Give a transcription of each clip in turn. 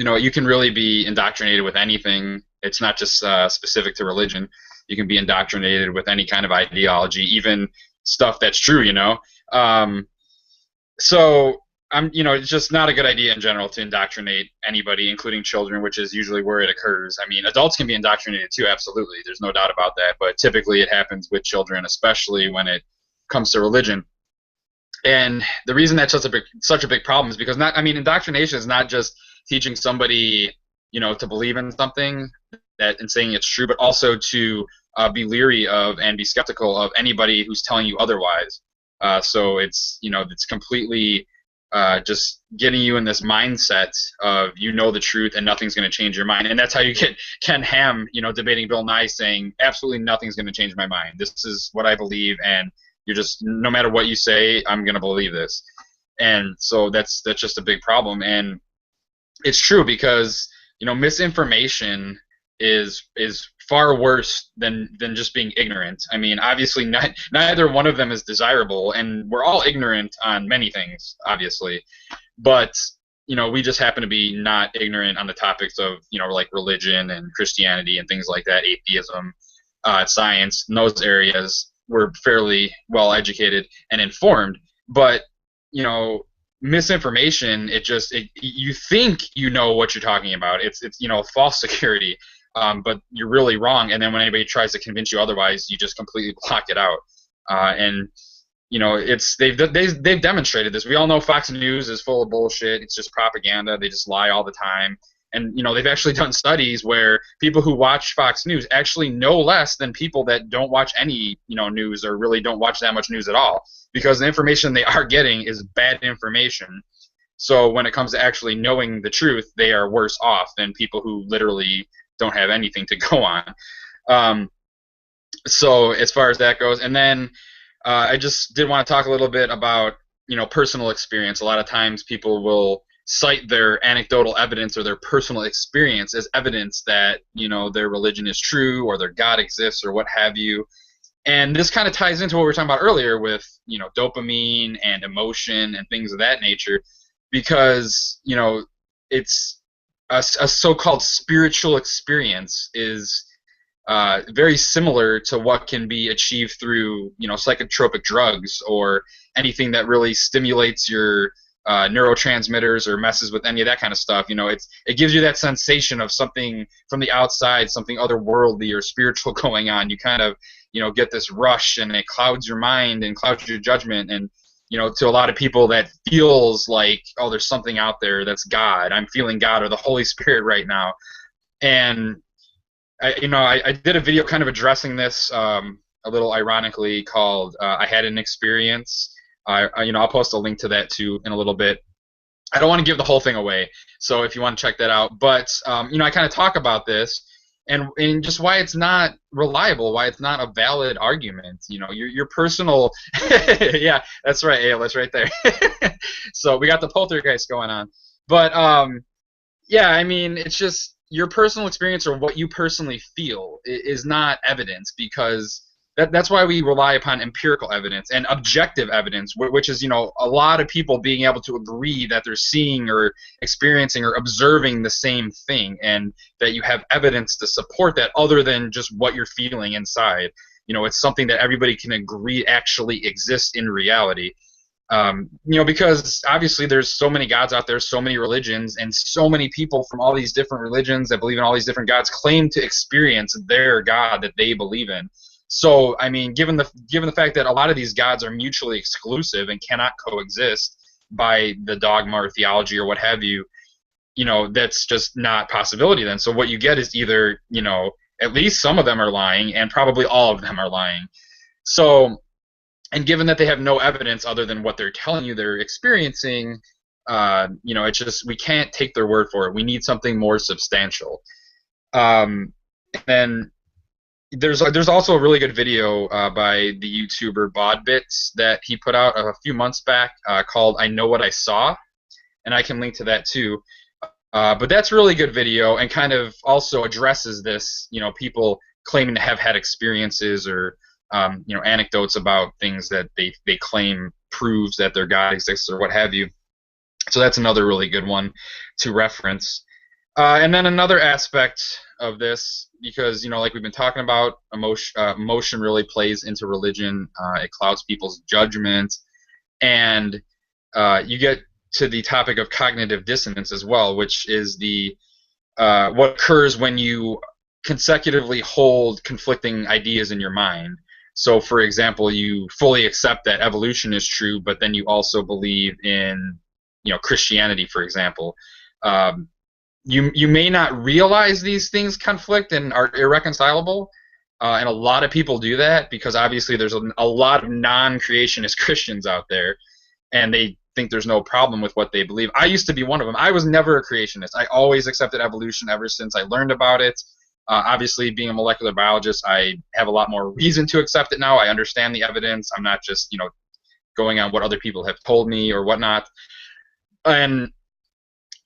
you can really be indoctrinated with anything. It's not just specific to religion. You can be indoctrinated with any kind of ideology, even stuff that's true. So it's just not a good idea in general to indoctrinate anybody, including children, which is usually where it occurs. I mean, adults can be indoctrinated too, absolutely. There's no doubt about that. But typically it happens with children, especially when it comes to religion. And the reason that's such a big problem is because indoctrination is not just teaching somebody, to believe in something and saying it's true, but also to be leery of and be skeptical of anybody who's telling you otherwise. So it's completely just getting you in this mindset of the truth and nothing's going to change your mind. And that's how you get Ken Ham, debating Bill Nye, saying absolutely nothing's going to change my mind. This is what I believe, and you're just, no matter what you say, I'm going to believe this. And so that's just a big problem. And it's true because misinformation is far worse than just being ignorant. I mean, obviously neither one of them is desirable, and we're all ignorant on many things, obviously. But we just happen to be not ignorant on the topics of like religion and Christianity and things like that, atheism, science, in those areas. We're fairly well educated and informed, but misinformation, you think you know what you're talking about. It's false security, but you're really wrong. And then when anybody tries to convince you otherwise, you just completely block it out. And they've demonstrated this. We all know Fox News is full of bullshit. It's just propaganda. They just lie all the time. And they've actually done studies where people who watch Fox News actually know less than people that don't watch any news or really don't watch that much news at all, because the information they are getting is bad information. So when it comes to actually knowing the truth, they are worse off than people who literally don't have anything to go on. So as far as that goes, and then I just did want to talk a little bit about personal experience. A lot of times people will cite their anecdotal evidence or their personal experience as evidence that their religion is true or their God exists or what have you. And this kind of ties into what we were talking about earlier with dopamine and emotion and things of that nature, because it's a so-called spiritual experience is very similar to what can be achieved through psychotropic drugs or anything that really stimulates your neurotransmitters or messes with any of that kind of stuff. It gives you that sensation of something from the outside, something otherworldly or spiritual going on. You kind of get this rush, and it clouds your mind and clouds your judgment. And to a lot of people that feels like, oh, there's something out there that's God. I'm feeling God or the Holy Spirit right now. And I did a video kind of addressing this a little ironically called I Had an Experience. I'll post a link to that too in a little bit. I don't want to give the whole thing away, so if you want to check that out. But I kind of talk about this and just why it's not reliable, why it's not a valid argument. Your personal, yeah, that's right, Ale, that's right there. So we got the poltergeist going on, but yeah, I mean, it's just your personal experience or what you personally feel is not evidence, because that's why we rely upon empirical evidence and objective evidence, which is, a lot of people being able to agree that they're seeing or experiencing or observing the same thing, and that you have evidence to support that other than just what you're feeling inside. It's something that everybody can agree actually exists in reality. Because obviously there's so many gods out there, so many religions, and so many people from all these different religions that believe in all these different gods claim to experience their God that they believe in. So, I mean, given the fact that a lot of these gods are mutually exclusive and cannot coexist by the dogma or theology or what have you, that's just not possibility then. So what you get is either, at least some of them are lying, and probably all of them are lying. So, and given that they have no evidence other than what they're telling you they're experiencing, it's just, we can't take their word for it. We need something more substantial. And there's also a really good video by the YouTuber Baud that he put out a few months back called "I Know What I Saw," and I can link to that too. But that's a really good video, and kind of also addresses this, people claiming to have had experiences or anecdotes about things that they claim proves that their God exists or what have you. So that's another really good one to reference. And then another aspect of this, because like we've been talking about, emotion really plays into religion. It clouds people's judgment, and you get to the topic of cognitive dissonance as well, which is the what occurs when you consecutively hold conflicting ideas in your mind. So, for example, you fully accept that evolution is true, but then you also believe in, Christianity, for example. Um, you may not realize these things conflict and are irreconcilable, and a lot of people do that because obviously there's a lot of non-creationist Christians out there, and they think there's no problem with what they believe. I used to be one of them. I was never a creationist. I always accepted evolution ever since I learned about it. Obviously, being a molecular biologist, I have a lot more reason to accept it now. I understand the evidence. I'm not just, going on what other people have told me or whatnot. And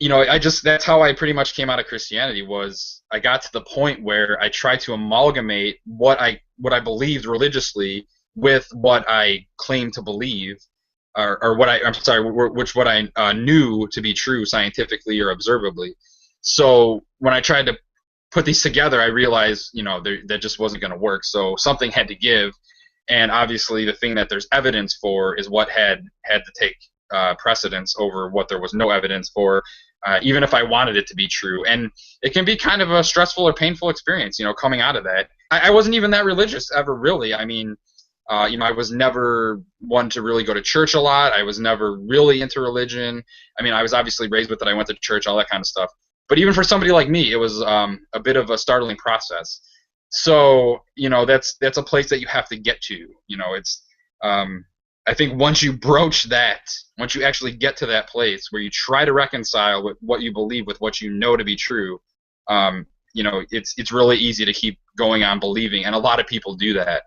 that's how I pretty much came out of Christianity. Was I got to the point where I tried to amalgamate what I believed religiously with what I claimed to believe, or what what I knew to be true scientifically or observably. So when I tried to put these together, I realized that just wasn't going to work. So something had to give, and obviously the thing that there's evidence for is what had to take precedence over what there was no evidence for, even if I wanted it to be true. And it can be kind of a stressful or painful experience, coming out of that. I wasn't even that religious ever, really. I mean, I was never one to really go to church a lot. I was never really into religion. I mean, I was obviously raised with it. I went to church, all that kind of stuff. But even for somebody like me, it was a bit of a startling process. So, that's a place that you have to get to. It's I think once you broach that, once you actually get to that place where you try to reconcile with what you believe with what you know to be true, it's really easy to keep going on believing, and a lot of people do that.